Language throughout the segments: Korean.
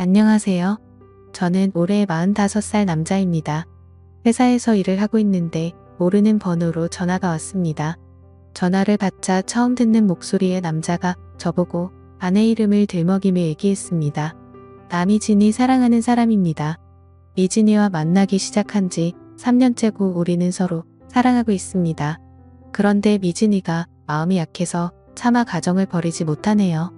안녕하세요. 저는 올해 45살 남자입니다. 회사에서 일을 하고 있는데 모르는 번호로 전화가 왔습니다. 전화를 받자 처음 듣는 목소리의 남자가 저보고 아내 이름을 들먹이며 얘기했습니다. 나 미진이 사랑하는 사람입니다. 미진이와 만나기 시작한 지 3년째고 우리는 서로 사랑하고 있습니다. 그런데 미진이가 마음이 약해서 차마 가정을 버리지 못하네요.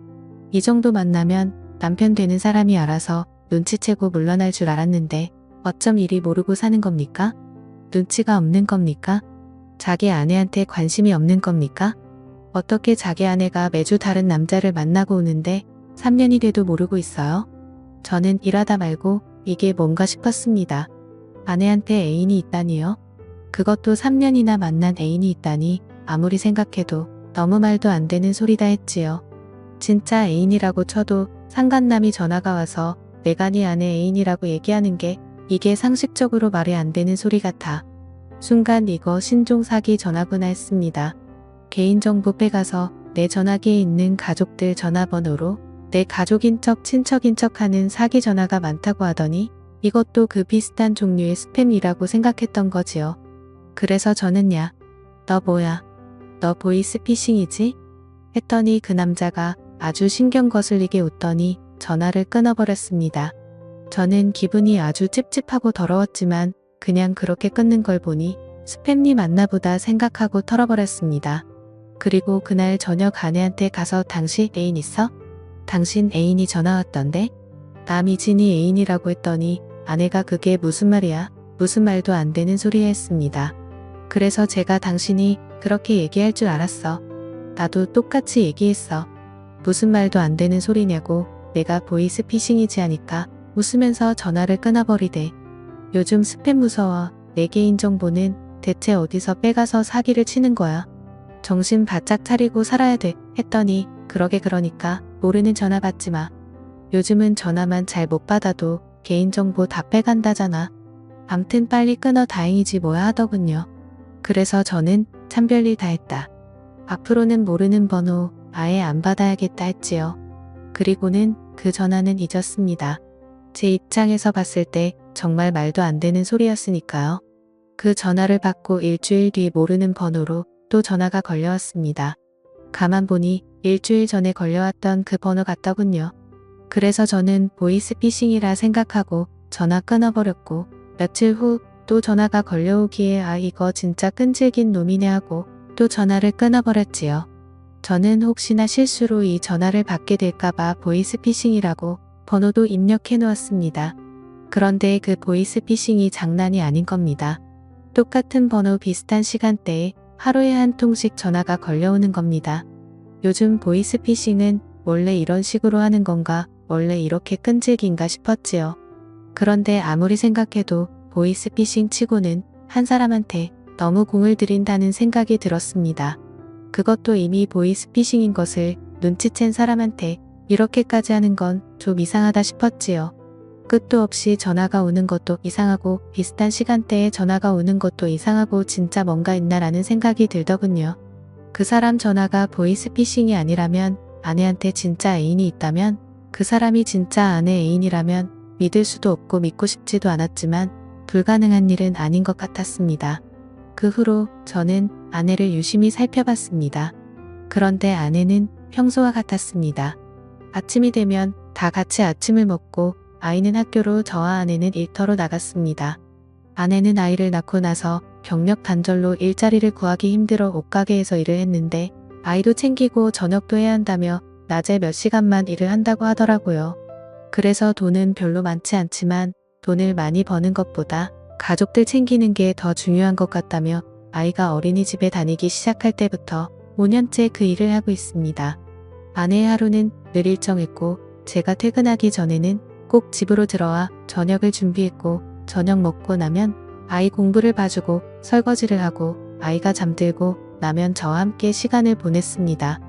이 정도 만나면 남편 되는 사람이 알아서 눈치채고 물러날 줄 알았는데 어쩜 이리 모르고 사는 겁니까? 눈치가 없는 겁니까? 자기 아내한테 관심이 없는 겁니까? 어떻게 자기 아내가 매주 다른 남자를 만나고 오는데 3년이 돼도 모르고 있어요? 저는 일하다 말고 이게 뭔가 싶었습니다. 아내한테 애인이 있다니요? 그것도 3년이나 만난 애인이 있다니 아무리 생각해도 너무 말도 안 되는 소리다 했지요. 진짜 애인이라고 쳐도 상간남이 전화가 와서 내가 네 아내 애인이라고 얘기하는 게 이게 상식적으로 말이 안 되는 소리 같아. 순간 이거 신종 사기 전화구나 했습니다. 개인정보 빼가서 내 전화기에 있는 가족들 전화번호로 내 가족인 척 친척인 척 하는 사기 전화가 많다고 하더니 이것도 그 비슷한 종류의 스팸이라고 생각했던 거지요. 그래서 저는 야, 너 뭐야? 너 보이스피싱이지? 했더니 그 남자가 아주 신경 거슬리게 웃더니 전화를 끊어버렸습니다. 저는 기분이 아주 찝찝하고 더러웠지만 그냥 그렇게 끊는 걸 보니 스팸님 맞나보다 생각하고 털어버렸습니다. 그리고 그날 저녁 아내한테 가서 당신 애인 있어? 당신 애인이 전화 왔던데? 나 미진이 애인이라고 했더니 아내가 그게 무슨 말이야? 무슨 말도 안 되는 소리 했습니다. 그래서 제가 당신이 그렇게 얘기할 줄 알았어. 나도 똑같이 얘기했어. 무슨 말도 안 되는 소리냐고 내가 보이스피싱이지 하니까 웃으면서 전화를 끊어버리대. 요즘 스팸 무서워. 내 개인정보는 대체 어디서 빼가서 사기를 치는 거야. 정신 바짝 차리고 살아야 돼 했더니 그러니까 모르는 전화 받지 마. 요즘은 전화만 잘 못 받아도 개인정보 다 빼간다잖아. 암튼 빨리 끊어 다행이지 뭐야 하더군요. 그래서 저는 참 별일 다 했다. 앞으로는 모르는 번호 아예 안 받아야겠다 했지요. 그리고는 그 전화는 잊었습니다. 제 입장에서 봤을 때 정말 말도 안 되는 소리였으니까요. 그 전화를 받고 일주일 뒤 모르는 번호로 또 전화가 걸려왔습니다. 가만 보니 일주일 전에 걸려왔던 그 번호 같더군요. 그래서 저는 보이스피싱이라 생각하고 전화 끊어버렸고 며칠 후 또 전화가 걸려오기에 아 이거 진짜 끈질긴 놈이네 하고 또 전화를 끊어버렸지요. 저는 혹시나 실수로 이 전화를 받게 될까봐 보이스피싱이라고 번호도 입력해 놓았습니다. 그런데 그 보이스피싱이 장난이 아닌 겁니다. 똑같은 번호 비슷한 시간대에 하루에 한 통씩 전화가 걸려오는 겁니다. 요즘 보이스피싱은 원래 이런 식으로 하는 건가, 원래 이렇게 끈질긴가 싶었지요. 그런데 아무리 생각해도 보이스피싱 치고는 한 사람한테 너무 공을 들인다는 생각이 들었습니다. 그것도 이미 보이스피싱인 것을 눈치챈 사람한테 이렇게까지 하는 건 좀 이상하다 싶었지요. 끝도 없이 전화가 오는 것도 이상하고 비슷한 시간대에 전화가 오는 것도 이상하고 진짜 뭔가 있나라는 생각이 들더군요. 그 사람 전화가 보이스피싱이 아니라면 아내한테 진짜 애인이 있다면 그 사람이 진짜 아내 애인이라면 믿을 수도 없고 믿고 싶지도 않았지만 불가능한 일은 아닌 것 같았습니다. 그 후로 저는 아내를 유심히 살펴봤습니다. 그런데 아내는 평소와 같았습니다. 아침이 되면 다 같이 아침을 먹고 아이는 학교로 저와 아내는 일터로 나갔습니다. 아내는 아이를 낳고 나서 경력 단절로 일자리를 구하기 힘들어 옷가게에서 일을 했는데 아이도 챙기고 저녁도 해야 한다며 낮에 몇 시간만 일을 한다고 하더라고요. 그래서 돈은 별로 많지 않지만 돈을 많이 버는 것보다 가족들 챙기는 게 더 중요한 것 같다며 아이가 어린이집에 다니기 시작할 때부터 5년째 그 일을 하고 있습니다. 아내의 하루는 늘 일정했고 제가 퇴근하기 전에는 꼭 집으로 들어와 저녁을 준비했고 저녁 먹고 나면 아이 공부를 봐주고 설거지를 하고 아이가 잠들고 나면 저와 함께 시간을 보냈습니다.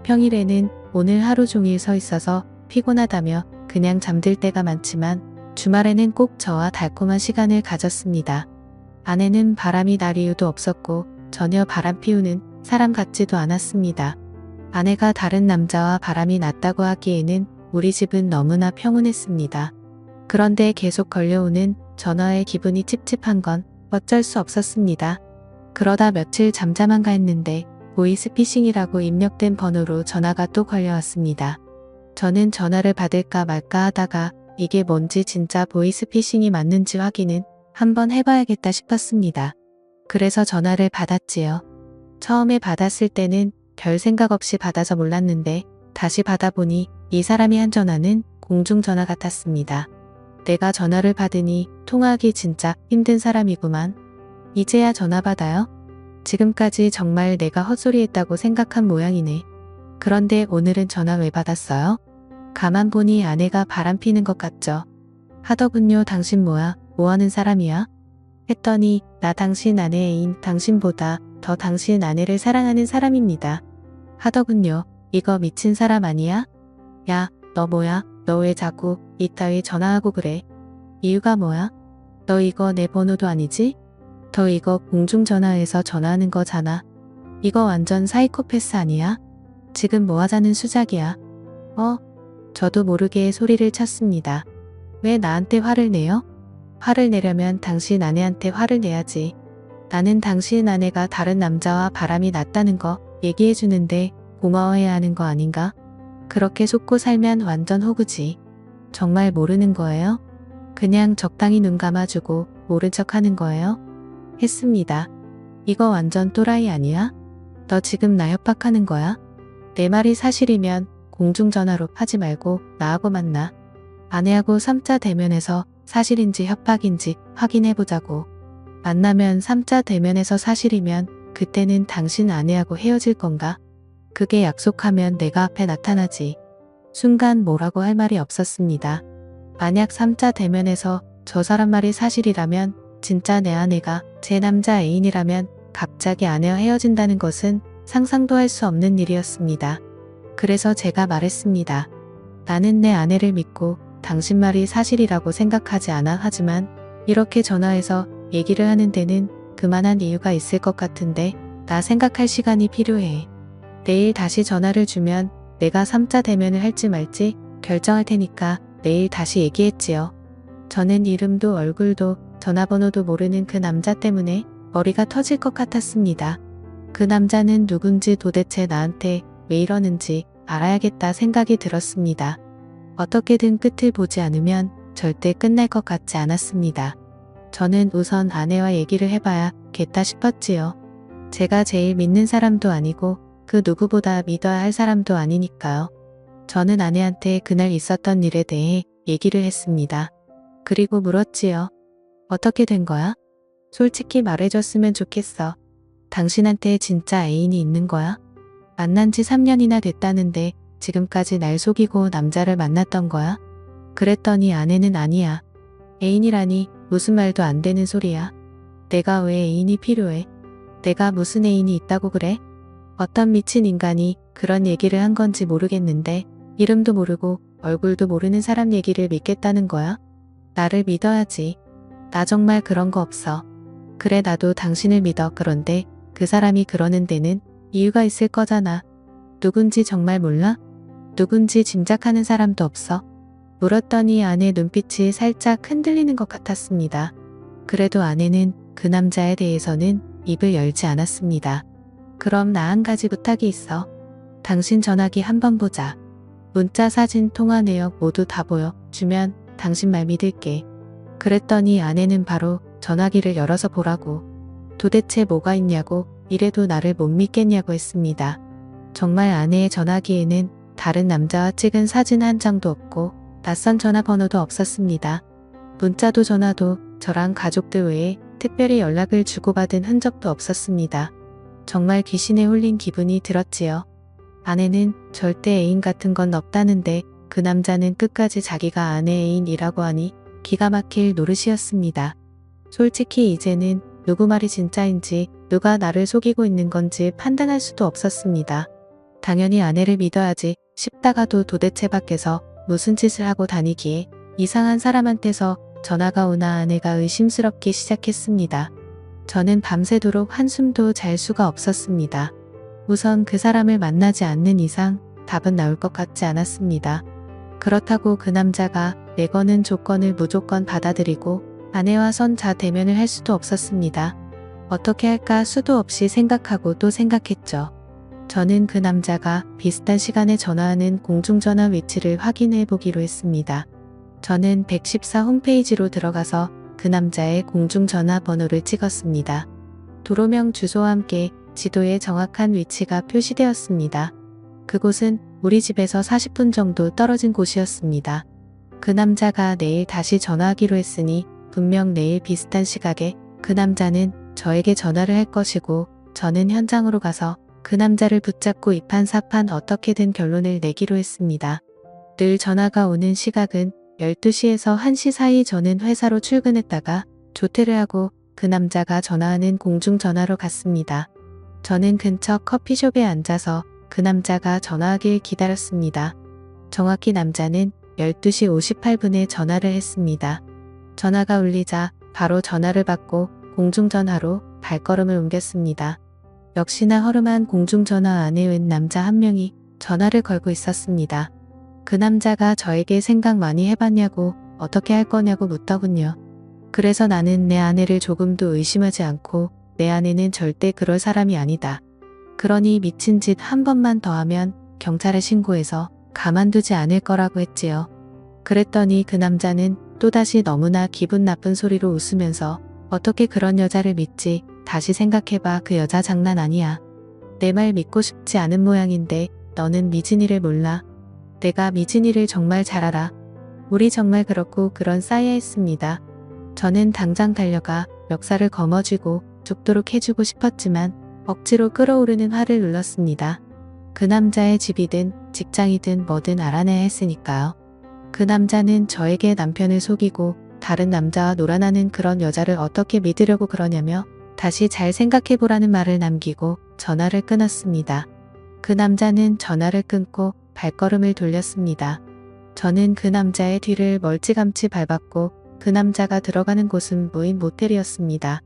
평일에는 오늘 하루 종일 서 있어서 피곤하다며 그냥 잠들 때가 많지만 주말에는 꼭 저와 달콤한 시간을 가졌습니다. 아내는 바람이 날 이유도 없었고 전혀 바람 피우는 사람 같지도 않았습니다. 아내가 다른 남자와 바람이 났다고 하기에는 우리 집은 너무나 평온했습니다. 그런데 계속 걸려오는 전화에 기분이 찝찝한 건 어쩔 수 없었습니다. 그러다 며칠 잠잠한가 했는데 보이스피싱이라고 입력된 번호로 전화가 또 걸려왔습니다. 저는 전화를 받을까 말까 하다가 이게 뭔지 진짜 보이스피싱이 맞는지 확인은 한번 해봐야겠다 싶었습니다. 그래서 전화를 받았지요. 처음에 받았을 때는 별 생각 없이 받아서 몰랐는데 다시 받아보니 이 사람이 한 전화는 공중전화 같았습니다. 내가 전화를 받으니 통화하기 진짜 힘든 사람이구만. 이제야 전화 받아요? 지금까지 정말 내가 헛소리했다고 생각한 모양이네. 그런데 오늘은 전화 왜 받았어요? 가만 보니 아내가 바람피는 것 같죠. 하더군요. 당신 뭐야? 뭐하는 사람이야? 했더니 나 당신 아내 애인 당신보다 더 당신 아내를 사랑하는 사람입니다. 하더군요. 이거 미친 사람 아니야? 야, 너 뭐야? 너 왜 자꾸 이따위 전화하고 그래? 이유가 뭐야? 너 이거 내 번호도 아니지? 더 이거 공중전화에서 전화하는 거잖아. 이거 완전 사이코패스 아니야? 지금 뭐 하자는 수작이야? 저도 모르게 소리를 쳤습니다. 왜 나한테 화를 내요? 화를 내려면 당신 아내한테 화를 내야지. 나는 당신 아내가 다른 남자와 바람이 났다는 거 얘기해주는데 고마워해야 하는 거 아닌가? 그렇게 속고 살면 완전 호구지. 정말 모르는 거예요? 그냥 적당히 눈 감아주고 모른 척 하는 거예요? 했습니다. 이거 완전 또라이 아니야? 너 지금 나 협박하는 거야? 내 말이 사실이면 공중전화로 하지 말고 나하고 만나. 아내하고 3자 대면에서 사실인지 협박인지 확인해보자고. 만나면 3자 대면에서 사실이면 그때는 당신 아내하고 헤어질 건가? 그게 약속하면 내가 앞에 나타나지. 순간 뭐라고 할 말이 없었습니다. 만약 3자 대면에서 저 사람 말이 사실이라면 진짜 내 아내가 제 남자 애인이라면 갑자기 아내와 헤어진다는 것은 상상도 할 수 없는 일이었습니다. 그래서 제가 말했습니다. 나는 내 아내를 믿고 당신 말이 사실이라고 생각하지 않아. 하지만 이렇게 전화해서 얘기를 하는 데는 그만한 이유가 있을 것 같은데 나 생각할 시간이 필요해. 내일 다시 전화를 주면 내가 3자 대면을 할지 말지 결정할 테니까 내일 다시 얘기했지요. 저는 이름도 얼굴도 전화번호도 모르는 그 남자 때문에 머리가 터질 것 같았습니다. 그 남자는 누군지 도대체 나한테 왜 이러는지 알아야겠다 생각이 들었습니다. 어떻게든 끝을 보지 않으면 절대 끝날 것 같지 않았습니다. 저는 우선 아내와 얘기를 해봐야겠다 싶었지요. 제가 제일 믿는 사람도 아니고 그 누구보다 믿어야 할 사람도 아니니까요. 저는 아내한테 그날 있었던 일에 대해 얘기를 했습니다. 그리고 물었지요. 어떻게 된 거야? 솔직히 말해줬으면 좋겠어. 당신한테 진짜 애인이 있는 거야? 만난 지 3년이나 됐다는데 지금까지 날 속이고 남자를 만났던 거야? 그랬더니 아내는 아니야. 애인이라니 무슨 말도 안 되는 소리야. 내가 왜 애인이 필요해? 내가 무슨 애인이 있다고 그래? 어떤 미친 인간이 그런 얘기를 한 건지 모르겠는데 이름도 모르고 얼굴도 모르는 사람 얘기를 믿겠다는 거야? 나를 믿어야지. 나 정말 그런 거 없어. 그래 나도 당신을 믿어. 그런데 그 사람이 그러는 데는 이유가 있을 거잖아. 누군지 정말 몰라? 누군지 짐작하는 사람도 없어? 물었더니 아내 눈빛이 살짝 흔들리는 것 같았습니다. 그래도 아내는 그 남자에 대해서는 입을 열지 않았습니다. 그럼 나 한 가지 부탁이 있어. 당신 전화기 한번 보자. 문자, 사진, 통화 내역 모두 다 보여 주면 당신 말 믿을게. 그랬더니 아내는 바로 전화기를 열어서 보라고. 도대체 뭐가 있냐고 이래도 나를 못 믿겠냐고 했습니다. 정말 아내의 전화기에는 다른 남자와 찍은 사진 한 장도 없고 낯선 전화번호도 없었습니다. 문자도 전화도 저랑 가족들 외에 특별히 연락을 주고받은 흔적도 없었습니다. 정말 귀신에 홀린 기분이 들었지요. 아내는 절대 애인 같은 건 없다는데 그 남자는 끝까지 자기가 아내 애인이라고 하니 기가 막힐 노릇이었습니다. 솔직히 이제는 누구 말이 진짜인지 누가 나를 속이고 있는 건지 판단할 수도 없었습니다. 당연히 아내를 믿어야지 싶다가도 도대체 밖에서 무슨 짓을 하고 다니기에 이상한 사람한테서 전화가 오나 아내가 의심스럽기 시작했습니다. 저는 밤새도록 한숨도 잘 수가 없었습니다. 우선 그 사람을 만나지 않는 이상 답은 나올 것 같지 않았습니다. 그렇다고 그 남자가 내거는 조건을 무조건 받아들이고 아내와 선자 대면을 할 수도 없었습니다. 어떻게 할까 수도 없이 생각하고 또 생각했죠. 저는 그 남자가 비슷한 시간에 전화하는 공중전화 위치를 확인해 보기로 했습니다. 저는 114 홈페이지로 들어가서 그 남자의 공중전화 번호를 찍었습니다. 도로명 주소와 함께 지도에 정확한 위치가 표시되었습니다. 그곳은 우리 집에서 40분 정도 떨어진 곳이었습니다. 그 남자가 내일 다시 전화하기로 했으니 분명 내일 비슷한 시각에 그 남자는 저에게 전화를 할 것이고 저는 현장으로 가서 그 남자를 붙잡고 이판사판 어떻게든 결론을 내기로 했습니다. 늘 전화가 오는 시각은 12시에서 1시 사이. 저는 회사로 출근했다가 조퇴를 하고 그 남자가 전화하는 공중전화로 갔습니다. 저는 근처 커피숍에 앉아서 그 남자가 전화하길 기다렸습니다. 정확히 남자는 12시 58분에 전화를 했습니다. 전화가 울리자 바로 전화를 받고 공중전화로 발걸음을 옮겼습니다. 역시나 허름한 공중전화 안에 웬 남자 한 명이 전화를 걸고 있었습니다. 그 남자가 저에게 생각 많이 해봤냐고 어떻게 할 거냐고 묻더군요. 그래서 나는 내 아내를 조금도 의심하지 않고 내 아내는 절대 그럴 사람이 아니다. 그러니 미친 짓 한 번만 더 하면 경찰에 신고해서 가만두지 않을 거라고 했지요. 그랬더니 그 남자는 또다시 너무나 기분 나쁜 소리로 웃으면서 어떻게 그런 여자를 믿지? 다시 생각해봐. 그 여자 장난 아니야. 내 말 믿고 싶지 않은 모양인데 너는 미진이를 몰라. 내가 미진이를 정말 잘 알아. 우리 정말 그렇고 그런 사이에 했습니다. 저는 당장 달려가 멱살을 거머쥐고 죽도록 해주고 싶었지만 억지로 끓어오르는 화를 눌렀습니다. 그 남자의 집이든 직장이든 뭐든 알아내야 했으니까요. 그 남자는 저에게 남편을 속이고 다른 남자와 놀아나는 그런 여자를 어떻게 믿으려고 그러냐며 다시 잘 생각해보라는 말을 남기고 전화를 끊었습니다. 그 남자는 전화를 끊고 발걸음을 돌렸습니다. 저는 그 남자의 뒤를 멀찌감치 밟았고 그 남자가 들어가는 곳은 무인 모텔이었습니다.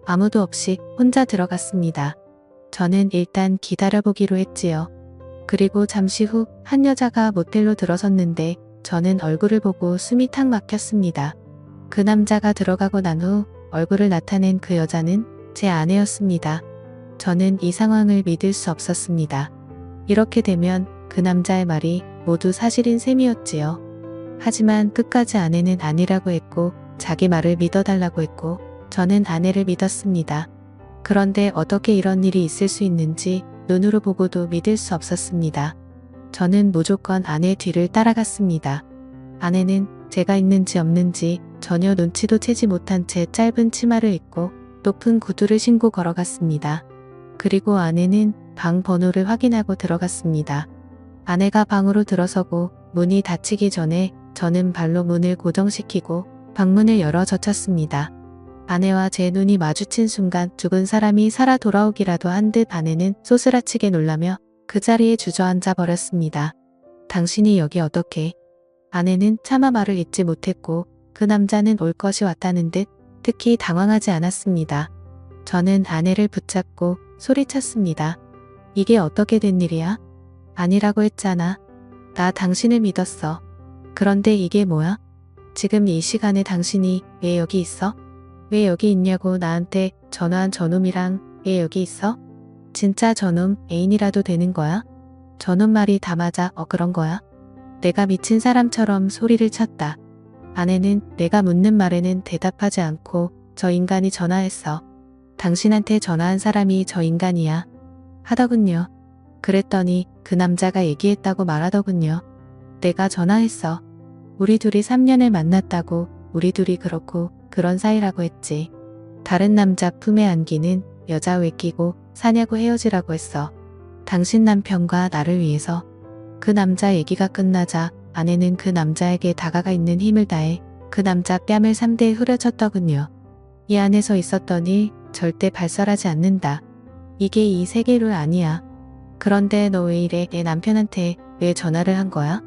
아무도 없이 혼자 들어갔습니다. 저는 일단 기다려보기로 했지요. 그리고 잠시 후 한 여자가 모텔로 들어섰는데 저는 얼굴을 보고 숨이 탁 막혔습니다. 그 남자가 들어가고 난 후 얼굴을 나타낸 그 여자는 제 아내였습니다. 저는 이 상황을 믿을 수 없었습니다. 이렇게 되면 그 남자의 말이 모두 사실인 셈이었지요. 하지만 끝까지 아내는 아니라고 했고 자기 말을 믿어달라고 했고 저는 아내를 믿었습니다. 그런데 어떻게 이런 일이 있을 수 있는지 눈으로 보고도 믿을 수 없었습니다. 저는 무조건 아내 뒤를 따라갔습니다. 아내는 제가 있는지 없는지 전혀 눈치도 채지 못한 채 짧은 치마를 입고 높은 구두를 신고 걸어갔습니다. 그리고 아내는 방 번호를 확인하고 들어갔습니다. 아내가 방으로 들어서고 문이 닫히기 전에 저는 발로 문을 고정시키고 방문을 열어 젖혔습니다. 아내와 제 눈이 마주친 순간 죽은 사람이 살아 돌아오기라도 한 듯 아내는 소스라치게 놀라며 그 자리에 주저앉아 버렸습니다. 당신이 여기 어떻게? 아내는 차마 말을 잇지 못했고 그 남자는 올 것이 왔다는 듯 특히 당황하지 않았습니다. 저는 아내를 붙잡고 소리쳤습니다. 이게 어떻게 된 일이야? 아니라고 했잖아. 나 당신을 믿었어. 그런데 이게 뭐야? 지금 이 시간에 당신이 왜 여기 있어? 왜 여기 있냐고 나한테 전화한 저놈이랑 왜 여기 있어? 진짜 저놈 애인이라도 되는 거야? 저놈 말이 다 맞아. 그런 거야? 내가 미친 사람처럼 소리를 쳤다. 아내는 내가 묻는 말에는 대답하지 않고 저 인간이 전화했어. 당신한테 전화한 사람이 저 인간이야. 하더군요. 그랬더니 그 남자가 얘기했다고 말하더군요. 내가 전화했어. 우리 둘이 3년을 만났다고 우리 둘이 그렇고 그런 사이라고 했지. 다른 남자 품에 안기는 여자 왜 끼고 사냐고 헤어지라고 했어. 당신 남편과 나를 위해서. 그 남자 얘기가 끝나자 아내는 그 남자에게 다가가 있는 힘을 다해 그 남자 뺨을 3대 후려쳤더군요. 이 안에서 있었던 일 절대 발설하지 않는다. 이게 이 세계룰 아니야. 그런데 너 왜 이래? 내 남편한테 왜 전화를 한 거야?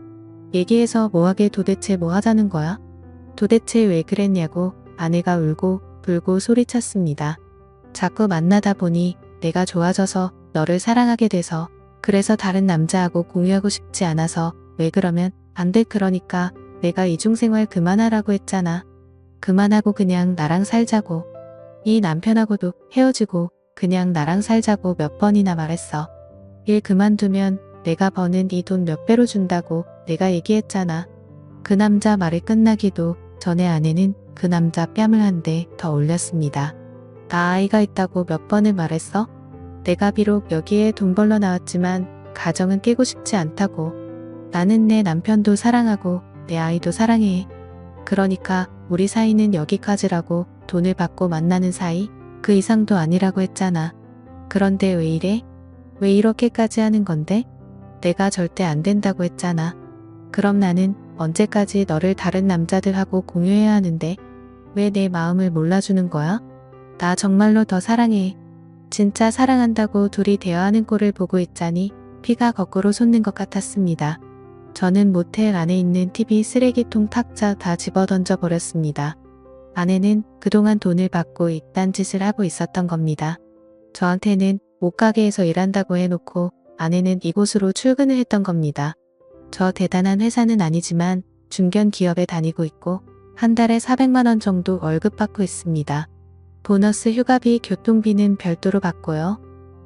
얘기해서 뭐하게 도대체 뭐 하자는 거야? 도대체 왜 그랬냐고 아내가 울고 불고 소리쳤습니다. 자꾸 만나다 보니 내가 좋아져서 너를 사랑하게 돼서 그래서 다른 남자하고 공유하고 싶지 않아서 왜 그러면 안 돼. 그러니까 내가 이중생활 그만하라고 했잖아. 그만하고 그냥 나랑 살자고. 이 남편하고도 헤어지고 그냥 나랑 살자고 몇 번이나 말했어. 일 그만두면 내가 버는 이 돈 몇 배로 준다고 내가 얘기했잖아. 그 남자 말이 끝나기도 전에 아내는 그 남자 뺨을 한 대 더 올렸습니다. 나 아이가 있다고 몇 번을 말했어? 내가 비록 여기에 돈 벌러 나왔지만 가정은 깨고 싶지 않다고. 나는 내 남편도 사랑하고 내 아이도 사랑해. 그러니까 우리 사이는 여기까지라고. 돈을 받고 만나는 사이? 그 이상도 아니라고 했잖아. 그런데 왜 이래? 왜 이렇게까지 하는 건데? 내가 절대 안 된다고 했잖아. 그럼 나는 언제까지 너를 다른 남자들하고 공유해야 하는데? 왜 내 마음을 몰라주는 거야? 나 정말로 더 사랑해. 진짜 사랑한다고 둘이 대화하는 꼴을 보고 있자니 피가 거꾸로 솟는 것 같았습니다. 저는 모텔 안에 있는 TV 쓰레기통 탁자 다 집어던져 버렸습니다. 아내는 그동안 돈을 받고 이딴 짓을 하고 있었던 겁니다. 저한테는 옷가게에서 일한다고 해놓고 아내는 이곳으로 출근을 했던 겁니다. 저 대단한 회사는 아니지만 중견 기업에 다니고 있고 한 달에 400만 원 정도 월급 받고 있습니다. 보너스, 휴가비, 교통비는 별도로 받고요.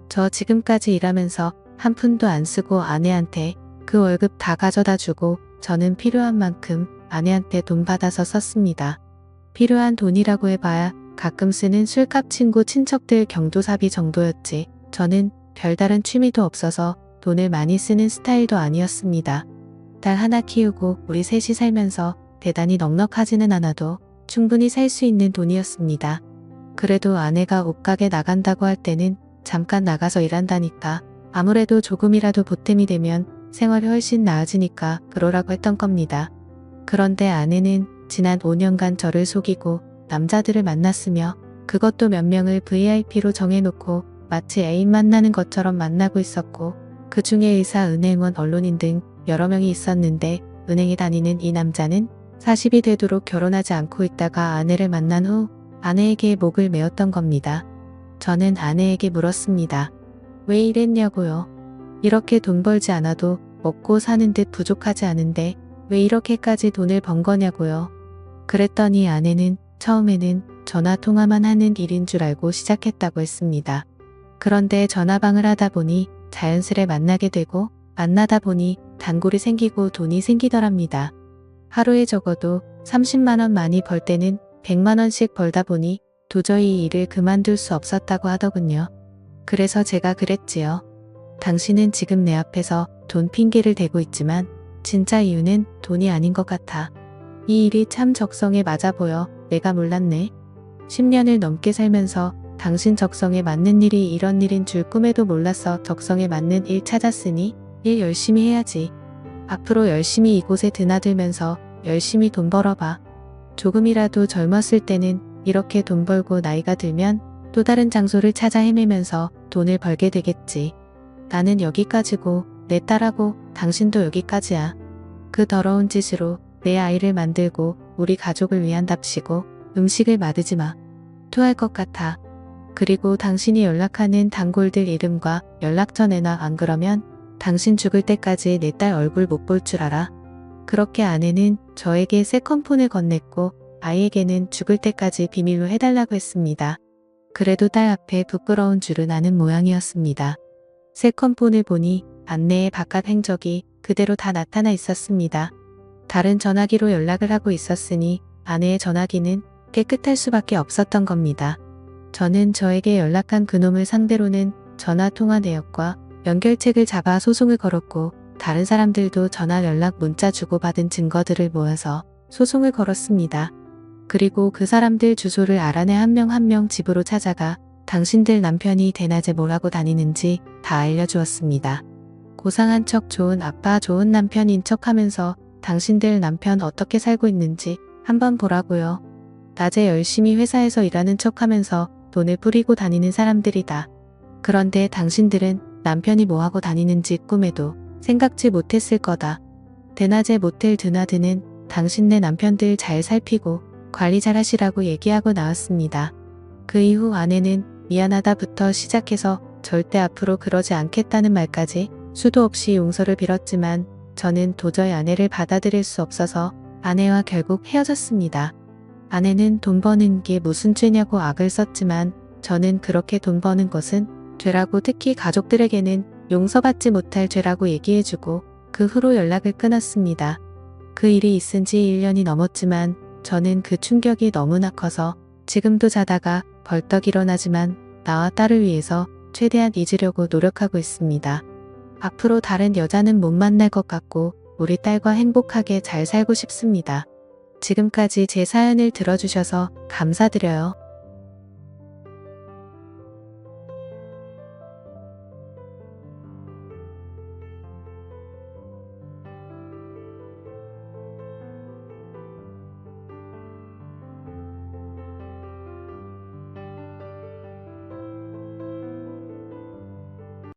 저 지금까지 일하면서 한 푼도 안 쓰고 아내한테 그 월급 다 가져다 주고 저는 필요한 만큼 아내한테 돈 받아서 썼습니다. 필요한 돈이라고 해봐야 가끔 쓰는 술값, 친구, 친척들 경조사비 정도였지 저는 별다른 취미도 없어서 돈을 많이 쓰는 스타일도 아니었습니다. 딸 하나 키우고 우리 셋이 살면서 대단히 넉넉하지는 않아도 충분히 살 수 있는 돈이었습니다. 그래도 아내가 옷가게 나간다고 할 때는 잠깐 나가서 일한다니까 아무래도 조금이라도 보탬이 되면 생활이 훨씬 나아지니까 그러라고 했던 겁니다. 그런데 아내는 지난 5년간 저를 속이고 남자들을 만났으며 그것도 몇 명을 VIP로 정해놓고 마치 애인 만나는 것처럼 만나고 있었고 그 중에 의사, 은행원, 언론인 등 여러 명이 있었는데 은행에 다니는 이 남자는 40이 되도록 결혼하지 않고 있다가 아내를 만난 후 아내에게 목을 메었던 겁니다. 저는 아내에게 물었습니다. 왜 이랬냐고요. 이렇게 돈 벌지 않아도 먹고 사는 듯 부족하지 않은데 왜 이렇게까지 돈을 번 거냐고요. 그랬더니 아내는 처음에는 전화 통화만 하는 일인 줄 알고 시작했다고 했습니다. 그런데 전화방을 하다 보니 자연스레 만나게 되고 만나다 보니 단골이 생기고 돈이 생기더랍니다. 하루에 적어도 30만 원 많이 벌 때는 100만 원씩 벌다 보니 도저히 이 일을 그만둘 수 없었다고 하더군요. 그래서 제가 그랬지요. 당신은 지금 내 앞에서 돈 핑계를 대고 있지만 진짜 이유는 돈이 아닌 것 같아. 이 일이 참 적성에 맞아 보여. 내가 몰랐네. 10년을 넘게 살면서 당신 적성에 맞는 일이 이런 일인 줄 꿈에도 몰랐어. 적성에 맞는 일 찾았으니 일 열심히 해야지. 앞으로 열심히 이곳에 드나들면서 열심히 돈 벌어봐. 조금이라도 젊었을 때는 이렇게 돈 벌고 나이가 들면 또 다른 장소를 찾아 헤매면서 돈을 벌게 되겠지. 나는 여기까지고 내 딸하고 당신도 여기까지야. 그 더러운 짓으로 내 아이를 만들고 우리 가족을 위한답시고 음식을 마르지 마. 토할 것 같아. 그리고 당신이 연락하는 단골들 이름과 연락처 내놔. 안 그러면 당신 죽을 때까지 내 딸 얼굴 못 볼 줄 알아. 그렇게 아내는 저에게 세컨폰을 건넸고 아이에게는 죽을 때까지 비밀로 해달라고 했습니다. 그래도 딸 앞에 부끄러운 줄은 아는 모양이었습니다. 세컨폰을 보니 안내의 바깥 행적이 그대로 다 나타나 있었습니다. 다른 전화기로 연락을 하고 있었으니 아내의 전화기는 깨끗할 수밖에 없었던 겁니다. 저는 저에게 연락한 그놈을 상대로는 전화통화 내역과 연결책을 잡아 소송을 걸었고 다른 사람들도 전화 연락 문자 주고받은 증거들을 모아서 소송을 걸었습니다. 그리고 그 사람들 주소를 알아내 한 명 한 명 집으로 찾아가 당신들 남편이 대낮에 뭘 하고 다니는지 다 알려주었습니다. 고상한 척 좋은 아빠, 좋은 남편인 척하면서 당신들 남편 어떻게 살고 있는지 한번 보라고요. 낮에 열심히 회사에서 일하는 척하면서 돈을 뿌리고 다니는 사람들이다. 그런데 당신들은 남편이 뭐하고 다니는지 꿈에도 생각지 못했을 거다. 대낮에 모텔 드나드는 당신네 남편들 잘 살피고 관리 잘 하시라고 얘기하고 나왔습니다. 그 이후 아내는 미안하다부터 시작해서 절대 앞으로 그러지 않겠다는 말까지 수도 없이 용서를 빌었지만 저는 도저히 아내를 받아들일 수 없어서 아내와 결국 헤어졌습니다. 아내는 돈 버는 게 무슨 죄냐고 악을 썼지만 저는 그렇게 돈 버는 것은 죄라고, 특히 가족들에게는 용서받지 못할 죄라고 얘기해주고 그 후로 연락을 끊었습니다. 그 일이 있은 지 1년이 넘었지만 저는 그 충격이 너무나 커서 지금도 자다가 벌떡 일어나지만 나와 딸을 위해서 최대한 잊으려고 노력하고 있습니다. 앞으로 다른 여자는 못 만날 것 같고 우리 딸과 행복하게 잘 살고 싶습니다. 지금까지 제 사연을 들어주셔서 감사드려요.